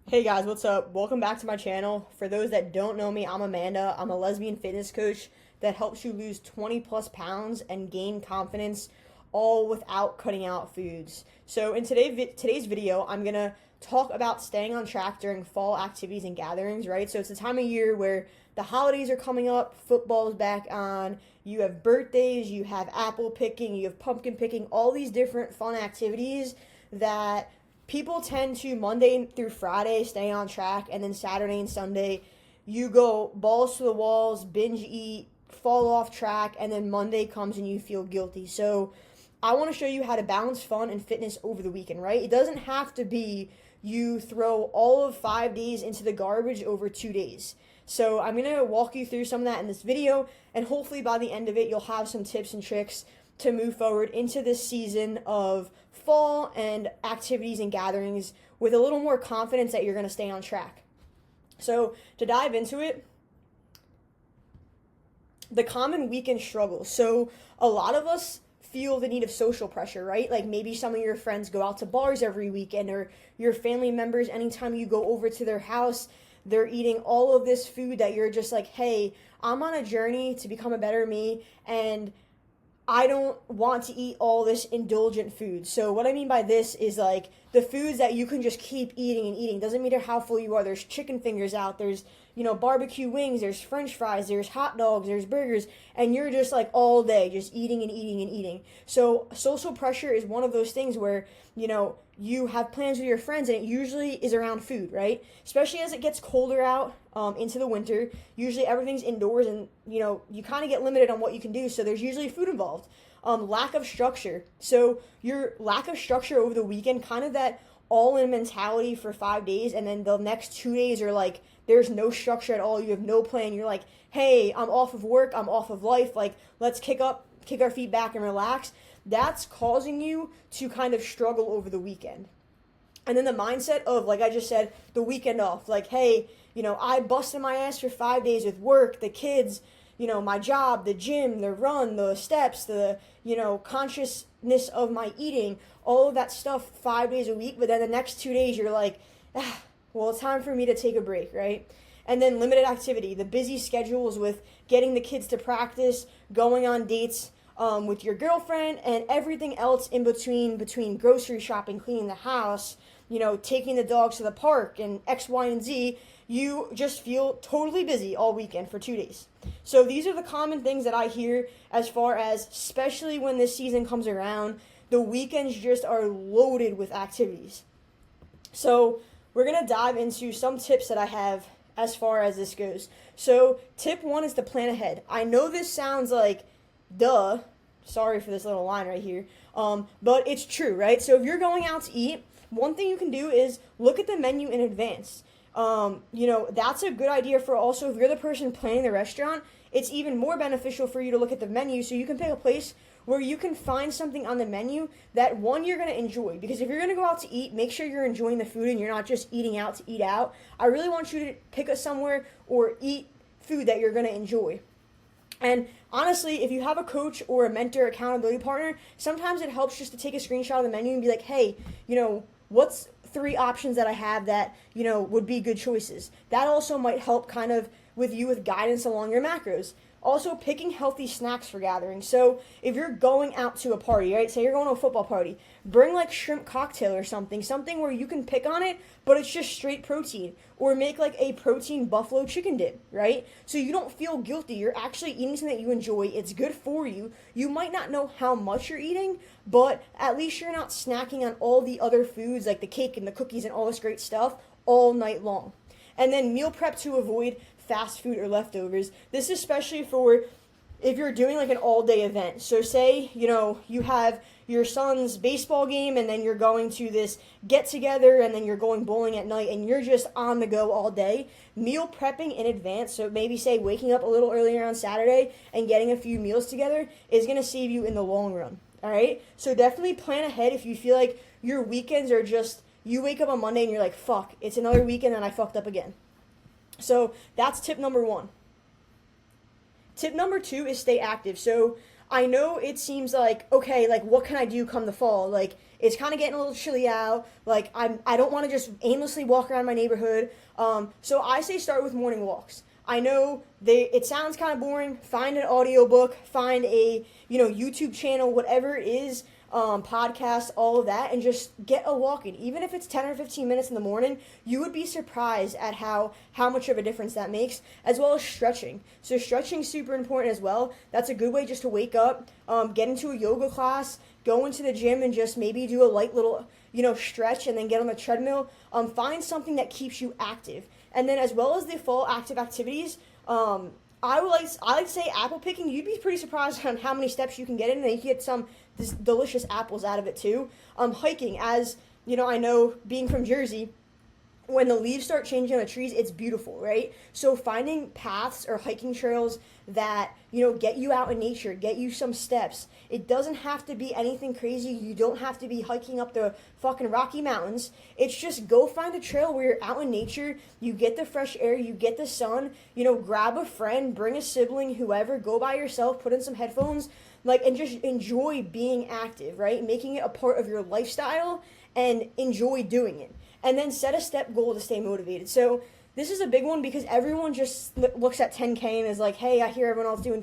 Hey guys, what's up? Welcome back to my channel. For those that don't know me, I'm Amanda. I'm a lesbian fitness coach that helps you lose 20 plus pounds and gain confidence all without cutting out foods. So in today's video, I'm going to talk about staying on track during fall activities and gatherings, right? So it's the time of year where the holidays are coming up, football's back on, you have birthdays, you have apple picking, you have pumpkin picking, all these different fun activities that people tend to Monday through Friday stay on track, and then Saturday and Sunday you go balls to the walls, binge eat, fall off track, and then Monday comes and you feel guilty. So I want to show you how to balance fun and fitness over the weekend, right? It doesn't have to be you throw all of 5 days into the garbage over 2 days. So I'm going to walk you through some of that in this video, and hopefully by the end of it, you'll have some tips and tricks to move forward into this season of fall and activities and gatherings with a little more confidence that you're going to stay on track. So to dive into it, the common weekend struggles. So a lot of us feel the need of social pressure, right? Like maybe some of your friends go out to bars every weekend, or your family members, anytime you go over to their house, they're eating all of this food that you're just like, hey, I'm on a journey to become a better me, and I don't want to eat all this indulgent food. So what I mean by this is like the foods that you can just keep eating and eating. Doesn't matter how full you are. There's chicken fingers out. There's, barbecue wings. There's french fries. There's hot dogs. There's burgers. And you're just like all day just eating and eating and eating. So social pressure is one of those things where, you have plans with your friends, and it usually is around food, right? Especially as it gets colder out into the winter. Usually everything's indoors, and you kind of get limited on what you can do. So there's usually food involved. Lack of structure. So your lack of structure over the weekend, kind of that all-in mentality for 5 days, and then the next 2 days are like there's no structure at all. You have no plan. You're like, hey, I'm off of work. I'm off of life. Like, let's kick our feet back and relax. That's causing you to kind of struggle over the weekend. And then the mindset of, like I just said, the weekend off. Like, hey, I busted my ass for 5 days with work, the kids, my job, the gym, the run, the steps, the, consciousness of my eating, all of that stuff 5 days a week. But then the next 2 days you're like, well, it's time for me to take a break, right? And then limited activity, the busy schedules with getting the kids to practice, going on dates, with your girlfriend, and everything else in between grocery shopping, cleaning the house, taking the dogs to the park, and X, Y, and Z. You just feel totally busy all weekend for 2 days. So these are the common things that I hear as far as, especially when this season comes around, the weekends just are loaded with activities. So we're going to dive into some tips that I have as far as this goes. So tip one is to plan ahead. I know this sounds like duh, sorry for this little line right here, but it's true, right? So if you're going out to eat, one thing you can do is look at the menu in advance. That's a good idea. For also, if you're the person planning the restaurant, it's even more beneficial for you to look at the menu, so you can pick a place where you can find something on the menu that, one, you're going to enjoy. Because if you're going to go out to eat, make sure you're enjoying the food and you're not just eating out to eat out. I really want you to pick a somewhere or eat food that you're going to enjoy. And honestly, if you have a coach or a mentor, accountability partner, sometimes it helps just to take a screenshot of the menu and be like, hey, what's 3 options that I have that, would be good choices. That also might help kind of with guidance along your macros. Also, picking healthy snacks for gatherings. So if you're going out to a party, right, say you're going to a football party, bring like shrimp cocktail or something where you can pick on it, but it's just straight protein. Or make like a protein buffalo chicken dip, right? So you don't feel guilty. You're actually eating something that you enjoy. It's good for you. You might not know how much you're eating, but at least you're not snacking on all the other foods like the cake and the cookies and all this great stuff all night long. And then meal prep to avoid fast food or leftovers. This is especially for if you're doing like an all-day event. So say, you have your son's baseball game, and then you're going to this get-together, and then you're going bowling at night, and you're just on the go all day. Meal prepping in advance, so maybe say waking up a little earlier on Saturday and getting a few meals together is going to save you in the long run, all right? So definitely plan ahead if you feel like your weekends are just, you wake up on Monday and you're like, fuck, it's another weekend and I fucked up again. So that's tip number 1. Tip number 2 is stay active. So I know it seems like, okay, like what can I do come the fall? Like it's kind of getting a little chilly out. Like I don't want to just aimlessly walk around my neighborhood. So I say start with morning walks. I know it sounds kind of boring. Find an audiobook, find a, YouTube channel, whatever it is, podcast, all of that, and just get a walk in. Even if it's 10 or 15 minutes in the morning, you would be surprised at how much of a difference that makes, as well as stretching. So stretching's super important as well. That's a good way just to wake up, get into a yoga class, go into the gym and just maybe do a light little, stretch and then get on the treadmill. Find something that keeps you active. And then as well as the fall active activities, I like to say apple picking. You'd be pretty surprised on how many steps you can get in, and you can get some delicious apples out of it too. Hiking, as I know, being from Jersey, when the leaves start changing on the trees, it's beautiful, right? So finding paths or hiking trails that, get you out in nature, get you some steps. It doesn't have to be anything crazy. You don't have to be hiking up the fucking Rocky Mountains. It's just go find a trail where you're out in nature, you get the fresh air, you get the sun, grab a friend, bring a sibling, whoever, go by yourself, put in some headphones, and just enjoy being active, right? Making it a part of your lifestyle and enjoy doing it. And then set a step goal to stay motivated. So this is a big one because everyone just looks at 10K and is like, hey, I hear everyone else doing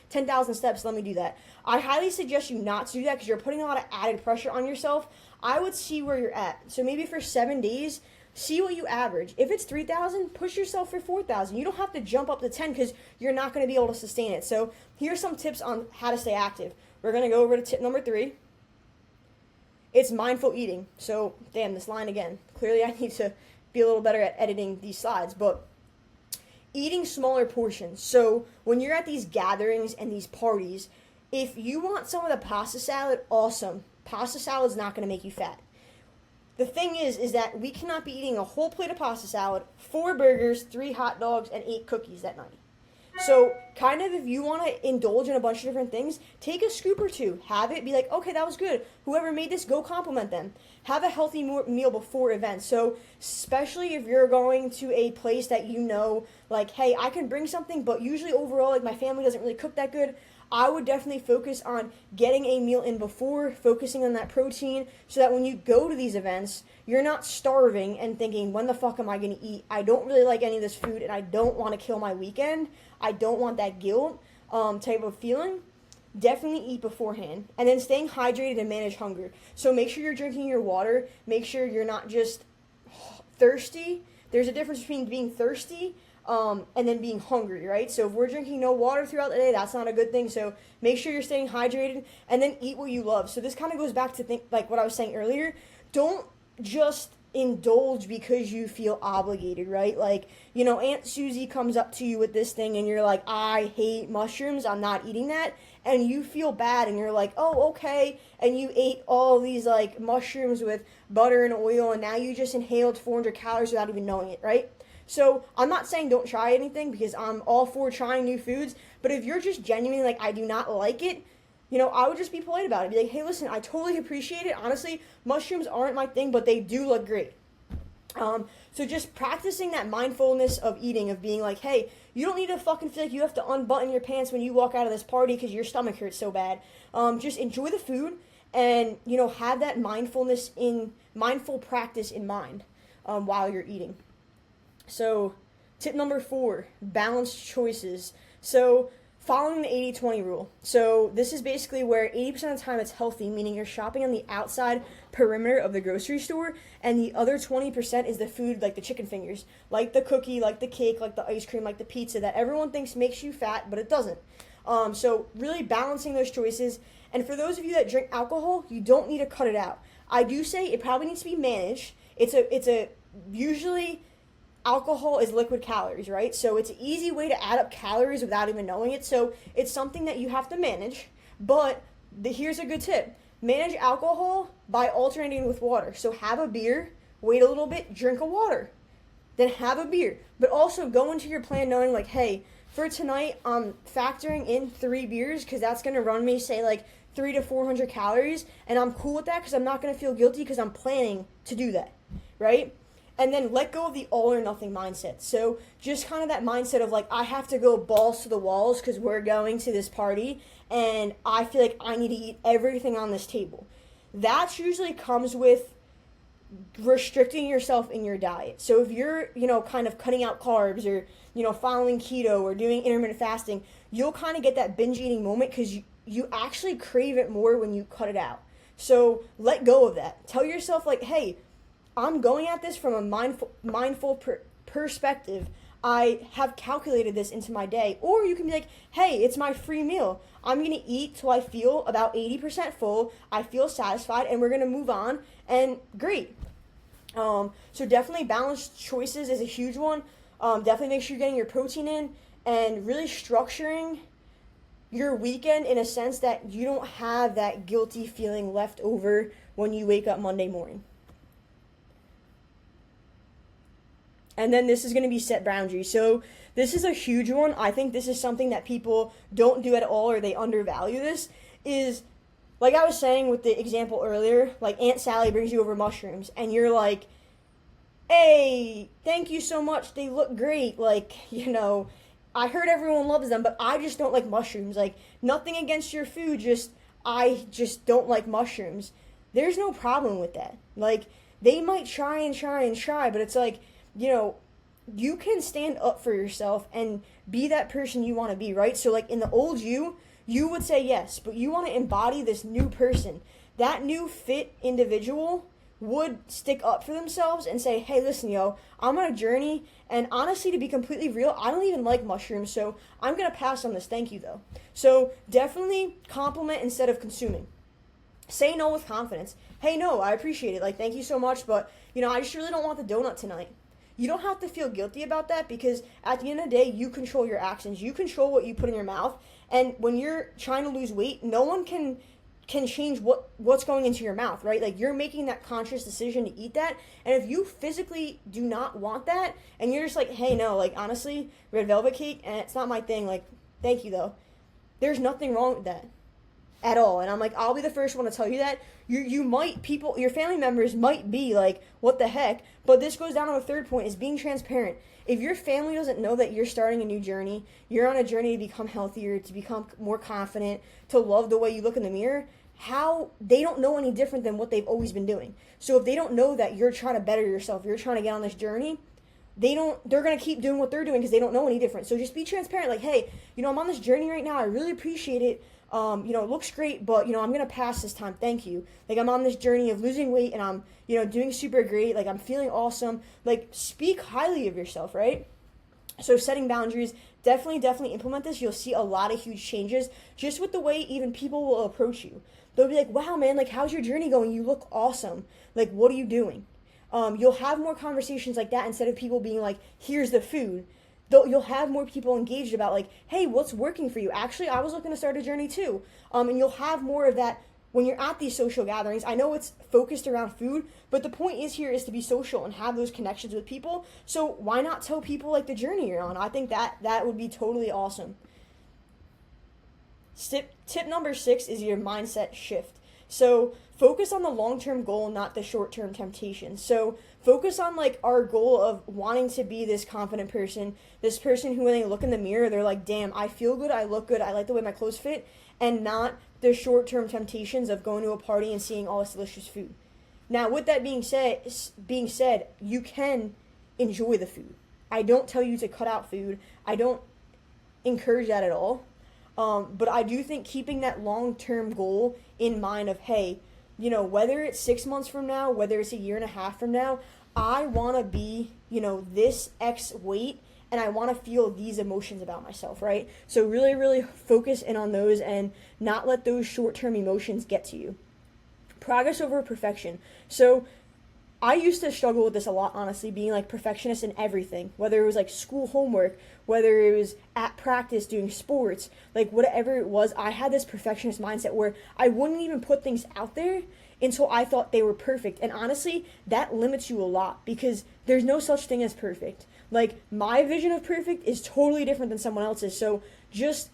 10,000 steps, let me do that. I highly suggest you not to do that because you're putting a lot of added pressure on yourself. I would see where you're at. So maybe for 7 days, see what you average. If it's 3,000, push yourself for 4,000. You don't have to jump up to 10 because you're not going to be able to sustain it. So here's some tips on how to stay active. We're going to go over to tip number 3. It's mindful eating. So, damn, this line again. Clearly I need to be a little better at editing these slides, but eating smaller portions. So when you're at these gatherings and these parties, if you want some of the pasta salad, awesome. Pasta salad's not going to make you fat. The thing is that we cannot be eating a whole plate of pasta salad, 4 burgers, 3 hot dogs, and 8 cookies that night. So, kind of if you want to indulge in a bunch of different things, take a scoop or 2. Have it be like, okay, that was good. Whoever made this, go compliment them. Have a healthy meal before events. So, especially if you're going to a place that like, hey, I can bring something, but usually overall, like, my family doesn't really cook that good. I would definitely focus on getting a meal in before, focusing on that protein, so that when you go to these events, you're not starving and thinking, when the fuck am I going to eat? I don't really like any of this food, and I don't want to kill my weekend. I don't want that guilt type of feeling. Definitely eat beforehand. And then staying hydrated and manage hunger. So make sure you're drinking your water. Make sure you're not just thirsty. There's a difference between being thirsty and then being hungry, right? So if we're drinking no water throughout the day, that's not a good thing. So make sure you're staying hydrated and then eat what you love. So this kind of goes back to like what I was saying earlier. Don't just indulge because you feel obligated, right? Like, Aunt Susie comes up to you with this thing and you're like, I hate mushrooms, I'm not eating that. And you feel bad and you're like, oh, okay. And you ate all these like mushrooms with butter and oil and now you just inhaled 400 calories without even knowing it, right? So I'm not saying don't try anything because I'm all for trying new foods. But if you're just genuinely like, I do not like it, I would just be polite about it. Be like, hey, listen, I totally appreciate it. Honestly, mushrooms aren't my thing, but they do look great. So just practicing that mindfulness of eating, of being like, hey, you don't need to fucking feel like you have to unbutton your pants when you walk out of this party because your stomach hurts so bad. Just enjoy the food and, have that mindful practice in mind while you're eating. So tip number 4, balanced choices. So following the 80-20 rule. So this is basically where 80% of the time it's healthy, meaning you're shopping on the outside perimeter of the grocery store, and the other 20% is the food, like the chicken fingers, like the cookie, like the cake, like the ice cream, like the pizza that everyone thinks makes you fat, but it doesn't. So really balancing those choices. And for those of you that drink alcohol, you don't need to cut it out. I do say it probably needs to be managed. Usually alcohol is liquid calories, right? So it's an easy way to add up calories without even knowing it. So it's something that you have to manage. But here's a good tip. Manage alcohol by alternating with water. So have a beer, wait a little bit, drink a water. Then have a beer. But also go into your plan knowing like, hey, for tonight, I'm factoring in 3 beers because that's going to run me, say, like 300 to 400 calories. And I'm cool with that because I'm not going to feel guilty because I'm planning to do that, right? And then let go of the all or nothing mindset. So just kind of that mindset of like, I have to go balls to the walls because we're going to this party and I feel like I need to eat everything on this table. That usually comes with restricting yourself in your diet. So if you're, kind of cutting out carbs or, following keto or doing intermittent fasting, you'll kind of get that binge eating moment because you actually crave it more when you cut it out. So let go of that. Tell yourself like, hey, I'm going at this from a mindful perspective. I have calculated this into my day. Or you can be like, hey, it's my free meal. I'm going to eat till I feel about 80% full. I feel satisfied, and we're going to move on. And great. So definitely balanced choices is a huge one. Definitely make sure you're getting your protein in and really structuring your weekend in a sense that you don't have that guilty feeling left over when you wake up Monday morning. And then this is going to be set boundaries. So this is a huge one. I think this is something that people don't do at all, or they undervalue this, is like I was saying with the example earlier, like Aunt Sally brings you over mushrooms and you're like, hey, thank you so much. They look great. Like, I heard everyone loves them, but I just don't like mushrooms. Like, nothing against your food, I just don't like mushrooms. There's no problem with that. Like, they might try, but it's like, you can stand up for yourself and be that person you want to be, right? So, like, in the old you would say yes, but you want to embody this new person. That new fit individual would stick up for themselves and say, hey, listen, I'm on a journey, and honestly, to be completely real, I don't even like mushrooms, so I'm going to pass on this. Thank you, though. So definitely compliment instead of consuming. Say no with confidence. Hey, no, I appreciate it. Like, thank you so much, but, I just really don't want the donut tonight. You don't have to feel guilty about that because at the end of the day, you control your actions. You control what you put in your mouth. And when you're trying to lose weight, no one can change what's going into your mouth, right? Like, you're making that conscious decision to eat that. And if you physically do not want that and you're just like, hey, no, like, honestly, red velvet cake, and it's not my thing, like, thank you, though. There's nothing wrong with that at all. And I'm like, I'll be the first one to tell you that. Your family members might be like, what the heck? But this goes down to the third point, is being transparent. If your family doesn't know that you're starting a new journey, you're on a journey to become healthier, to become more confident, to love the way you look in the mirror, they don't know any different than what they've always been doing. So if they don't know that you're trying to better yourself, you're trying to get on this journey, they're going to keep doing what they're doing because they don't know any different. So just be transparent. Like, hey, I'm on this journey right now. I really appreciate it. It looks great, but, I'm going to pass this time. Thank you. Like, I'm on this journey of losing weight and I'm, doing super great. Like, I'm feeling awesome. Like, speak highly of yourself, right? So setting boundaries, definitely implement this. You'll see a lot of huge changes just with the way even people will approach you. They'll be like, wow, man, like, how's your journey going? You look awesome. Like, what are you doing? You'll have more conversations like that instead of people being like, here's the food. You'll have more people engaged about like, hey, what's working for you? Actually, I was looking to start a journey too. And you'll have more of that when you're at these social gatherings. I know it's focused around food, but the point is to be social and have those connections with people. So why not tell people like the journey you're on? I think that would be totally awesome. Tip number 6 is your mindset shift. So focus on the long-term goal, not the short-term temptation. So focus on like our goal of wanting to be this confident person, this person who when they look in the mirror, they're like, damn, I feel good, I look good, I like the way my clothes fit, and not the short-term temptations of going to a party and seeing all this delicious food. Now, with that being said, you can enjoy the food. I don't tell you to cut out food. I don't encourage that at all. But I do think keeping that long-term goal in mind of, hey, whether it's 6 months from now, whether it's a year and a half from now, I want to be, this X weight, and I want to feel these emotions about myself, right? So really, really focus in on those and not let those short-term emotions get to you. Progress over perfection. So I used to struggle with this a lot, honestly, being like perfectionist in everything, whether it was like school homework, whether it was at practice doing sports, like whatever it was. I had this perfectionist mindset where I wouldn't even put things out there until I thought they were perfect. And honestly, that limits you a lot because there's no such thing as perfect. Like, my vision of perfect is totally different than someone else's. So just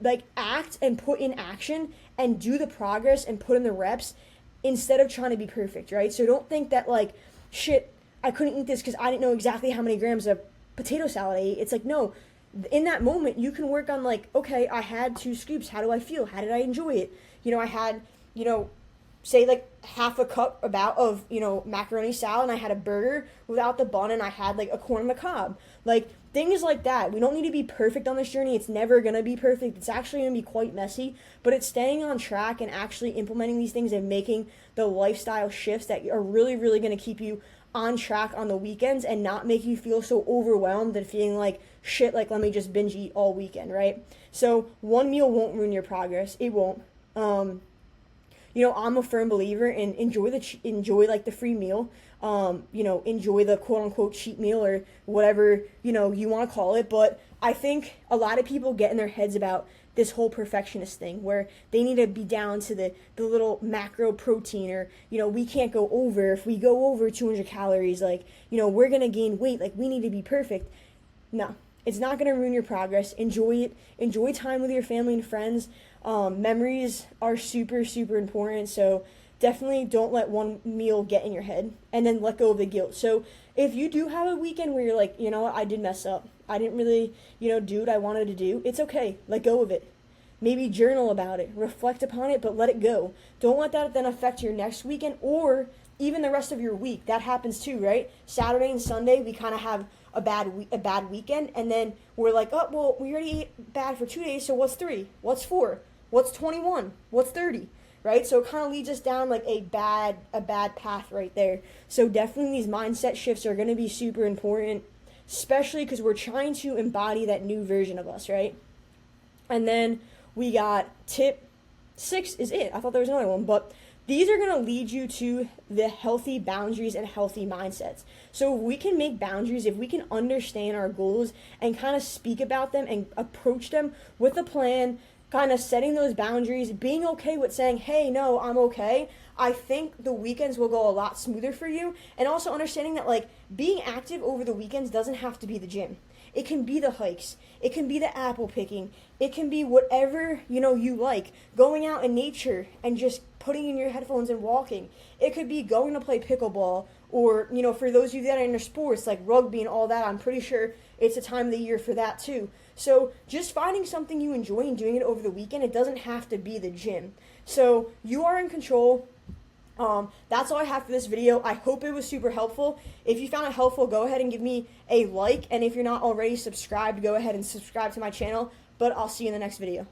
like act and put in action and do the progress and put in the reps instead of trying to be perfect, right? So don't think that like, shit, I couldn't eat this because I didn't know exactly how many grams of potato salad I ate. It's like, no, in that moment, you can work on like, okay, I had 2 scoops. How do I feel? How did I enjoy it? I had, say like half a cup of macaroni salad, and I had a burger without the bun, and I had like a corn on the cob, like things like that. We don't need to be perfect on this journey. It's never gonna be perfect. It's actually gonna be quite messy, but it's staying on track and actually implementing these things and making the lifestyle shifts that are really, really gonna keep you on track on the weekends and not make you feel so overwhelmed and feeling like shit, like let me just binge eat all weekend, right? So one meal won't ruin your progress. It won't. I'm a firm believer in enjoy like the free meal. Enjoy the quote unquote cheat meal or whatever, you want to call it. But I think a lot of people get in their heads about this whole perfectionist thing where they need to be down to the little macro protein, or, we can't go over. If we go over 200 calories, like, we're going to gain weight. Like, we need to be perfect. No, it's not going to ruin your progress. Enjoy it. Enjoy time with your family and friends. Memories are super, super important. So definitely don't let one meal get in your head, and then let go of the guilt. So if you do have a weekend where you're like, I did mess up. I didn't really, do what I wanted to do. It's okay. Let go of it. Maybe journal about it, reflect upon it, but let it go. Don't let that then affect your next weekend or even the rest of your week. That happens too, right? Saturday and Sunday, we kind of have a bad weekend, and then we're like, oh, well, we already ate bad for 2 days, so what's 3? What's 4? What's 21? What's 30? Right? So it kind of leads us down like a bad path right there. So definitely these mindset shifts are going to be super important, especially because we're trying to embody that new version of us, right? And then we got tip 6 is it. I thought there was another one, but these are going to lead you to the healthy boundaries and healthy mindsets. So if we can make boundaries, if we can understand our goals and kind of speak about them and approach them with a plan, kind of setting those boundaries, being okay with saying, hey, no, I'm okay, I think the weekends will go a lot smoother for you. And also understanding that, like, being active over the weekends doesn't have to be the gym. It can be the hikes. It can be the apple picking. It can be whatever, you like. Going out in nature and just putting in your headphones and walking. It could be going to play pickleball, or, for those of you that are into sports like rugby and all that, I'm pretty sure it's a time of the year for that too. So just finding something you enjoy and doing it over the weekend. It doesn't have to be the gym. So you are in control. That's all I have for this video. I hope it was super helpful. If you found it helpful, go ahead and give me a like. And if you're not already subscribed, go ahead and subscribe to my channel. But I'll see you in the next video.